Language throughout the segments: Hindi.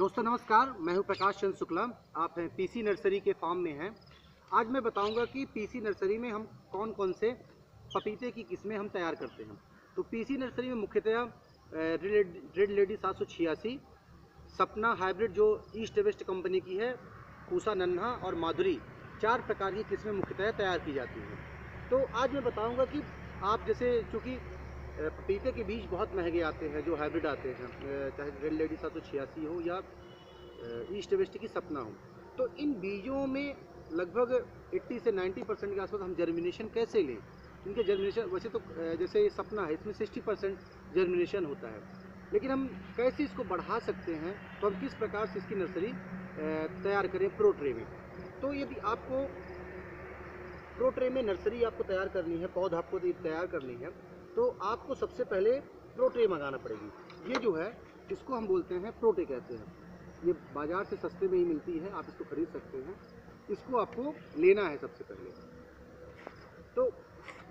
दोस्तों नमस्कार, मैं हूं प्रकाश चंद्र शुक्ला। आप हैं पीसी नर्सरी के फार्म में हैं। आज मैं बताऊंगा कि पीसी नर्सरी में हम कौन कौन से पपीते की किस्में हम तैयार करते हैं। तो पीसी नर्सरी में मुख्यतया रेड लेडी 786, सपना हाइब्रिड जो ईस्ट वेस्ट कंपनी की है, पूसा नन्हा और माधुरी, 4 प्रकार की किस्में मुख्यतया तैयार की जाती हैं। तो आज मैं बताऊँगा कि आप जैसे चूँकि पपीते के बीज बहुत महंगे आते हैं जो हाइब्रिड आते हैं, चाहे रेड लेडी 786 हो या ईस्ट वेस्ट की सपना हो, तो इन बीजों में लगभग 80 से 90% के आसपास हम जर्मिनेशन कैसे लें। इनके जर्मिनेशन वैसे तो जैसे सपना है इसमें 60% जर्मिनेशन होता है, लेकिन हम कैसे इसको बढ़ा सकते हैं, तो हम किस प्रकार से इसकी नर्सरी तैयार करें प्रो ट्रे में। तो यदि आपको प्रो ट्रे में नर्सरी आपको तैयार करनी है, पौध आपको तैयार करनी है, तो आपको सबसे पहले प्रो ट्रे मंगाना पड़ेगी। ये जो है इसको हम बोलते हैं प्रो ट्रे कहते हैं। ये बाज़ार से सस्ते में ही मिलती है, आप इसको खरीद सकते हैं। इसको आपको लेना है सबसे पहले। तो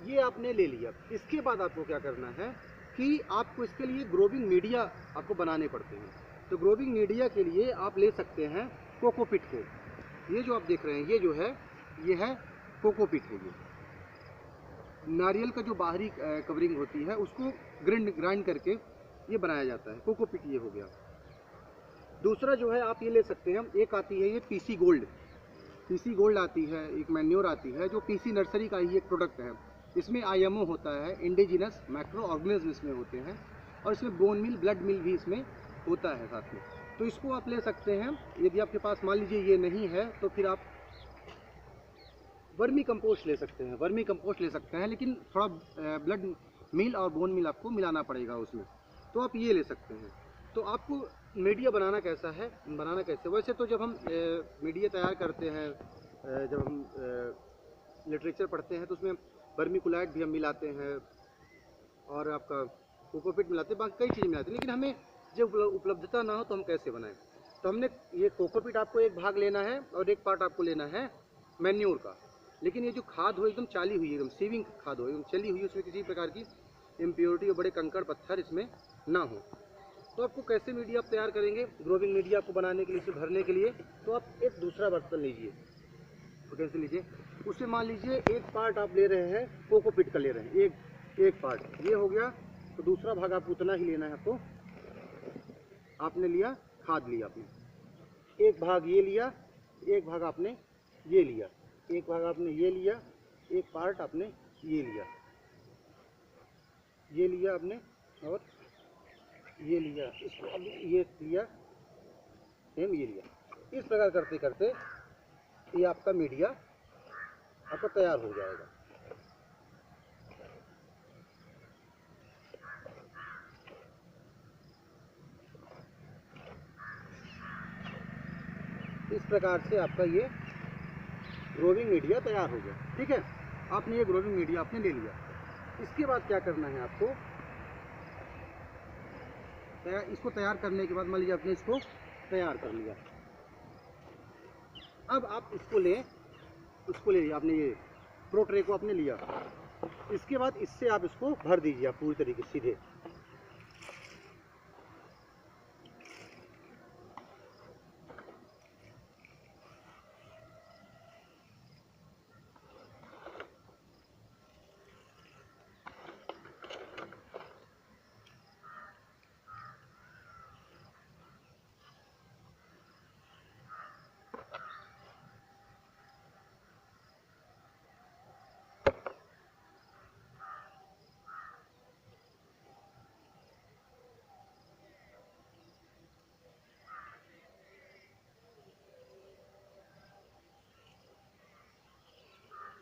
ये आपने ले लिया। इसके बाद आपको क्या करना है कि आपको इसके लिए ग्रोविंग मीडिया आपको बनाने पड़ते हैं। तो ग्रोविंग मीडिया के लिए आप ले सकते हैं कोकोपीट को। ये जो आप देख रहे हैं ये जो है ये है कोकोपीट है। ये नारियल का जो बाहरी कवरिंग होती है उसको ग्राइंड करके ये बनाया जाता है, कोकोपीट ये हो गया। दूसरा जो है आप ये ले सकते हैं, एक आती है ये पीसी गोल्ड आती है, एक मैन्योर आती है जो पीसी नर्सरी का ही एक प्रोडक्ट है। इसमें आईएमओ होता है, इंडिजिनस माइक्रो ऑर्गेनिज्म इसमें होते हैं, और इसमें बोन मिल ब्लड मिल भी इसमें होता है साथ में। तो इसको आप ले सकते हैं। यदि आपके पास मान लीजिए ये नहीं है तो फिर आप वर्मी कंपोस्ट ले सकते हैं। वर्मी कंपोस्ट ले सकते हैं, लेकिन थोड़ा ब्लड मिल और बोन मिल आपको मिलाना पड़ेगा उसमें। तो आप ये ले सकते हैं। तो आपको मीडिया बनाना कैसे, वैसे तो जब हम मीडिया तैयार करते हैं, जब हम लिटरेचर पढ़ते हैं तो उसमें वर्मीकुलाइट भी हम मिलाते हैं और आपका कोकोपीट मिलाते हैं, बाकी कई चीज़ें मिलाते हैं। लेकिन हमें जब उपलब्धता ना हो तो हम कैसे बनाएं। तो हमने ये कोकोपीट आपको एक भाग लेना है और एक पार्ट आपको लेना है मैन्योर का। लेकिन ये जो खाद हो एकदम चाली हुई, एकदम सीविंग खाद हो, एकदम चली हुई, उसमें किसी प्रकार की इम्प्योरिटी और बड़े कंकड़ पत्थर इसमें ना हो। तो आपको कैसे मीडिया आप तैयार करेंगे, ग्रोविंग मीडिया आपको बनाने के लिए, इसे भरने के लिए, तो आप एक दूसरा बर्तन लीजिए। तो कैसे लीजिए, उससे मान लीजिए एक पार्ट आप ले रहे हैं कोकोपीट का, ले रहे हैं एक पार्ट ये हो गया, तो दूसरा भाग आपको उतना ही लेना है। आपको आपने लिया खाद लिया, आपने एक भाग ये लिया, एक भाग आपने ये लिया, एक भाग आपने ये लिया, एक पार्ट आपने ये लिया आपने, और ये लिया, इसको अब ये लिया, सेम ये लिया। इस प्रकार करते करते ये आपका मीडिया आपका तैयार हो जाएगा। इस प्रकार से आपका ये ग्रोविंग मीडिया तैयार हो गया। ठीक है, आपने ये ग्रोविंग मीडिया आपने ले लिया। इसके बाद क्या करना है आपको, इसको तैयार करने के बाद मान लीजिए आपने इसको तैयार कर लिया। अब आप इसको ले लिया आपने, ये प्रो ट्रे को आपने लिया। इसके बाद इससे आप इसको भर दीजिए आप पूरी तरीके से सीधे।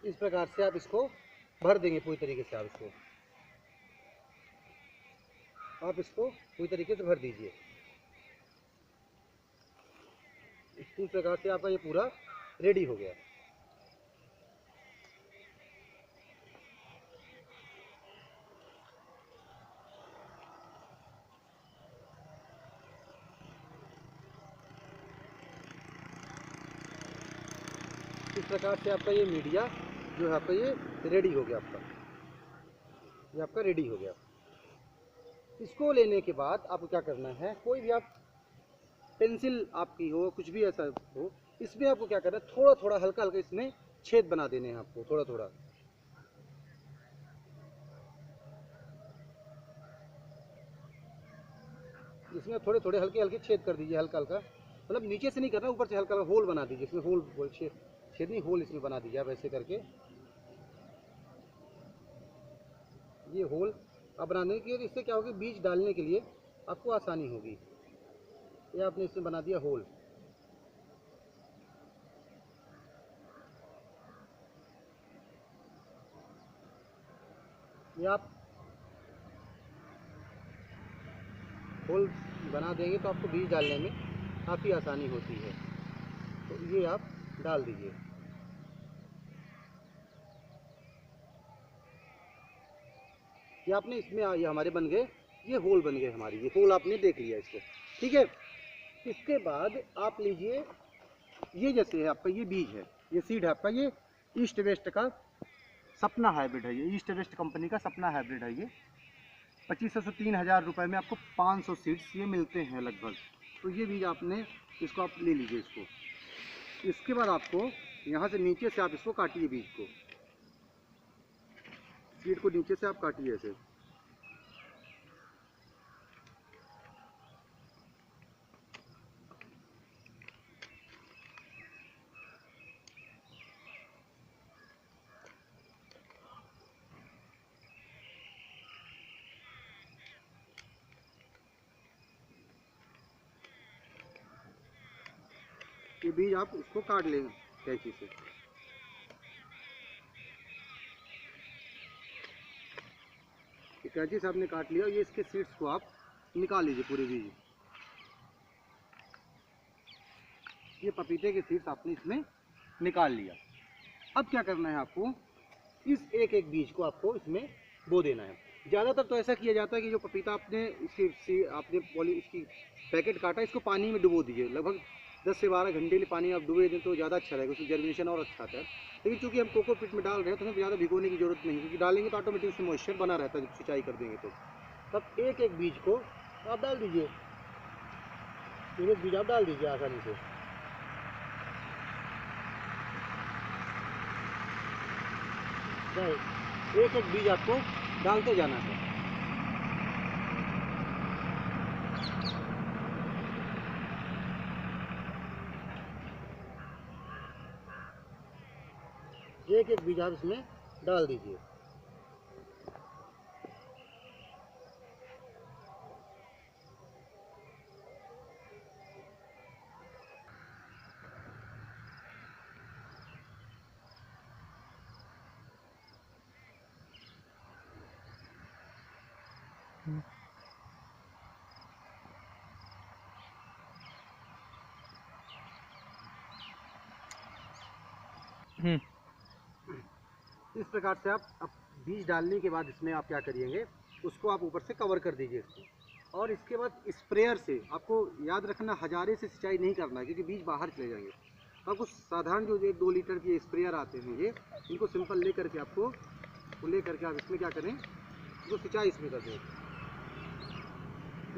इस प्रकार से आप इसको भर देंगे पूरी तरीके से। आप इसको पूरी तरीके से भर दीजिए। इस प्रकार से आपका ये पूरा रेडी हो गया। इस प्रकार से आपका ये मीडिया जो है आपका ये रेडी हो गया। ये आपका रेडी हो गया। इसको लेने के बाद आपको क्या करना है, कोई भी आप पेंसिल आपकी हो, कुछ भी ऐसा हो, इसमें आपको क्या करना है, थोड़ा थोड़ा हल्का हल्का इसमें छेद बना देने हैं आपको, थोड़ा थोड़ा। इसमें थोड़े थोड़े हल्के हल्के छेद कर दीजिए, हल्का हल्का, मतलब नीचे से नहीं करना, ऊपर से हल्का हल्का होल बना दीजिए इसमें, होल होल छेद, छेद नहीं, होल इसमें बना दीजिए आप ऐसे करके। ये होल आप बनाने के लिए, इससे क्या होगी, बीज डालने के लिए आपको आसानी होगी। ये आपने इसमें बना दिया होल। ये आप होल बना देंगे तो आपको बीज डालने में काफ़ी आसानी होती है। तो ये आप डाल दीजिए। ये आपने इसमें, ये हमारे बन गए, ये होल बन गए हमारे, ये होल आपने देख लिया इसको, ठीक है। इसके बाद आप लीजिए, ये जैसे है आपका, ये बीज है, ये सीड है आपका, ये ईस्ट वेस्ट का सपना हाइब्रिड है, ये ईस्ट वेस्ट कंपनी का सपना हाइब्रिड है। ये 2500 से 3000 रुपये में आपको 500 सीड्स ये मिलते हैं लगभग। तो ये बीज आपने, इसको आप ले लीजिए इसको। इसके बाद आपको यहाँ से नीचे से आप इसको काटिए, बीज को, सीड को नीचे से आप काटिए ऐसे। ये बीज आप उसको काट लेंगे कैंची से। ये कैंची से आपने काट लिया, ये इसके सीड्स को आप निकाल लीजिए पूरे बीज। ये पपीते के सीड्स आपने इसमें निकाल लिया। अब क्या करना है आपको, इस एक एक बीज को आपको इसमें बो देना है। ज़्यादातर तो ऐसा किया जाता है कि जो पपीता आपने आपने इसकी पैकेट काटा, इसको पानी में डुबो दीजिए, लगभग 10 से 12 घंटे के लिए पानी आप डुबो दें तो ज़्यादा अच्छा रहेगा, उसमें जर्मिनेशन और अच्छा आता है। लेकिन चूंकि हम कोकोपीट में डाल रहे हैं तो हमें ज़्यादा भिगोने की जरूरत नहीं, क्योंकि डालेंगे तो ऑटोमेटिक उसमें मॉइस्चर बना रहता है जब सिंचाई कर देंगे तो। तब एक एक बीज को आप डाल दीजिए, एक बीज आप डाल दीजिए आसानी से। एक एक बीज आपको डालते जाना है। एक एक बीज आप इसमें डाल दीजिए। इस प्रकार से आप अब बीज डालने के बाद इसमें आप क्या करिएंगे, उसको आप ऊपर से कवर कर दीजिए इसको। और इसके बाद स्प्रेयर से आपको याद रखना, हजारे से सिंचाई नहीं करना है, क्योंकि बीज बाहर चले जाएंगे। आपको साधारण जो 1-2 लीटर के स्प्रेयर आते हैं ये, इनको सिंपल ले करके आपको, ले करके आप इसमें क्या करें, तो सिंचाई इसमें कर दें।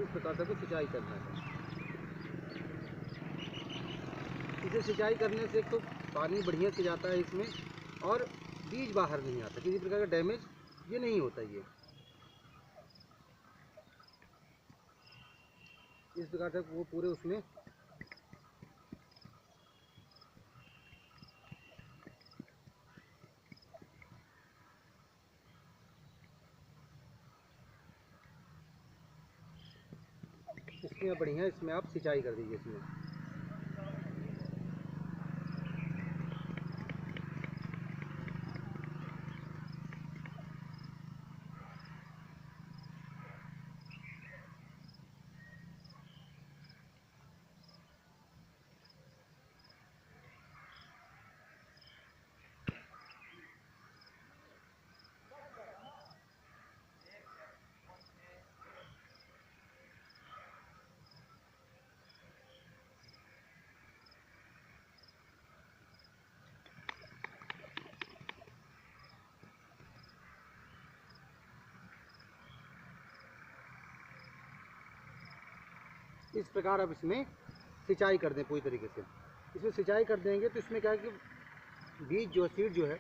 इस प्रकार से आपको सिंचाई करना है। इसे सिंचाई करने से एक तो पानी बढ़िया से जाता है इसमें, और बीज बाहर नहीं आता, किसी प्रकार का डैमेज ये नहीं होता। ये इस प्रकार से वो पूरे उसमें इसमें बढ़िया, इसमें आप सिंचाई कर दीजिए इसमें। इस प्रकार अब इसमें सिंचाई कर दें पूरी तरीके से। इसमें सिंचाई कर देंगे तो इसमें क्या है कि बीज जो सीड जो है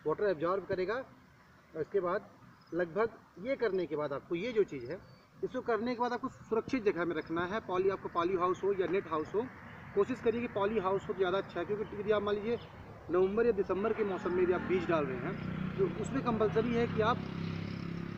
वाटर एब्जॉर्ब करेगा। और इसके बाद लगभग ये करने के बाद आपको ये जो चीज़ है, इसको करने के बाद आपको सुरक्षित जगह में रखना है। आपको पॉली हाउस हो या नेट हाउस हो, कोशिश करिए कि पॉली हाउस हो तो ज़्यादा अच्छा है, क्योंकि यदि आप मान लीजिए नवंबर या दिसंबर के मौसम में यदि आप बीज डाल रहे हैं तो उसमें कंपलसरी है कि आप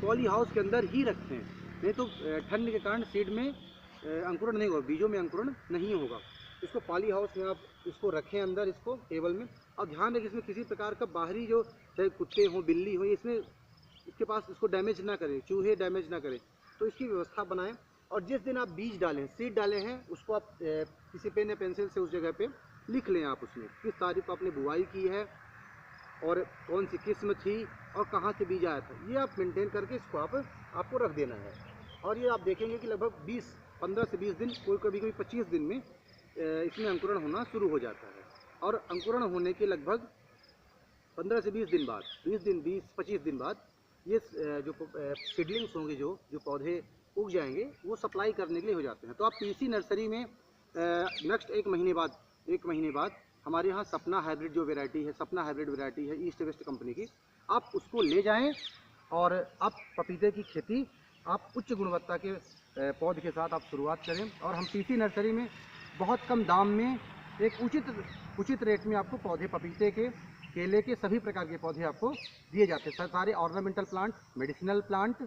पॉली हाउस के अंदर ही रखें, नहीं तो ठंड के कारण सीड में अंकुरण नहीं होगा, बीजों में अंकुरण नहीं होगा। इसको पॉली हाउस में आप इसको रखें अंदर, इसको टेबल में। और ध्यान रखें इसमें किसी प्रकार का बाहरी जो चाहे कुत्ते हों बिल्ली हो, इसमें इसके पास इसको डैमेज ना करें, चूहे डैमेज ना करें, तो इसकी व्यवस्था बनाएं। और जिस दिन आप बीज डालें, सीड डाले हैं, उसको आप किसी पेन या पेंसिल से उस जगह पे लिख लें। आप उसमें किस तारीख को आपने बुआई की है और कौन सी किस्म थी और कहाँ से बीज आया था, ये आप मेंटेन करके इसको आपको रख देना है। और ये आप देखेंगे कि लगभग 15 से 20 दिन, कभी 25 दिन में इसमें अंकुरण होना शुरू हो जाता है। और अंकुरण होने के लगभग 15 से 20 दिन बाद, 20-25 दिन बाद ये जो सीडलिंग्स होंगे, जो पौधे उग जाएंगे, वो सप्लाई करने के लिए हो जाते हैं। तो आप पीसी नर्सरी में नेक्स्ट एक महीने बाद हमारे यहाँ सपना हाइब्रिड जो वैरायटी है, सपना हाइब्रिड वैरायटी है ईस्ट वेस्ट कंपनी की, आप उसको ले जाएं और आप पपीते की खेती आप उच्च गुणवत्ता के पौधे के साथ आप शुरुआत करें। और हम पीसी नर्सरी में बहुत कम दाम में एक उचित रेट में आपको पौधे, पपीते के, केले के, सभी प्रकार के पौधे आपको दिए जाते हैं। सारे ornamental plant, medicinal plant,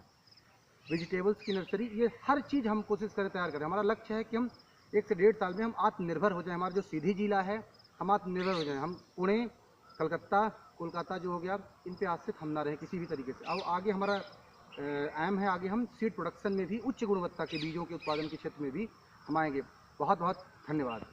vegetables की नर्सरी, ये हर चीज़ हम कोशिश करें तैयार करें। हमारा लक्ष्य है कि हम 1 से 1.5 साल में हम आत्मनिर्भर हो जाएं। हमारा जो सीधी जिला है, हम आत्मनिर्भर हो जाएं। हम पुणे, कलकत्ता, कोलकाता जो हो गया, इन पे आश्रित हम ना रहें किसी भी तरीके से। अब आगे हमारा एम है, आगे हम सीड प्रोडक्शन में भी, उच्च गुणवत्ता के बीजों के उत्पादन के क्षेत्र में भी हम आएंगे। बहुत बहुत धन्यवाद।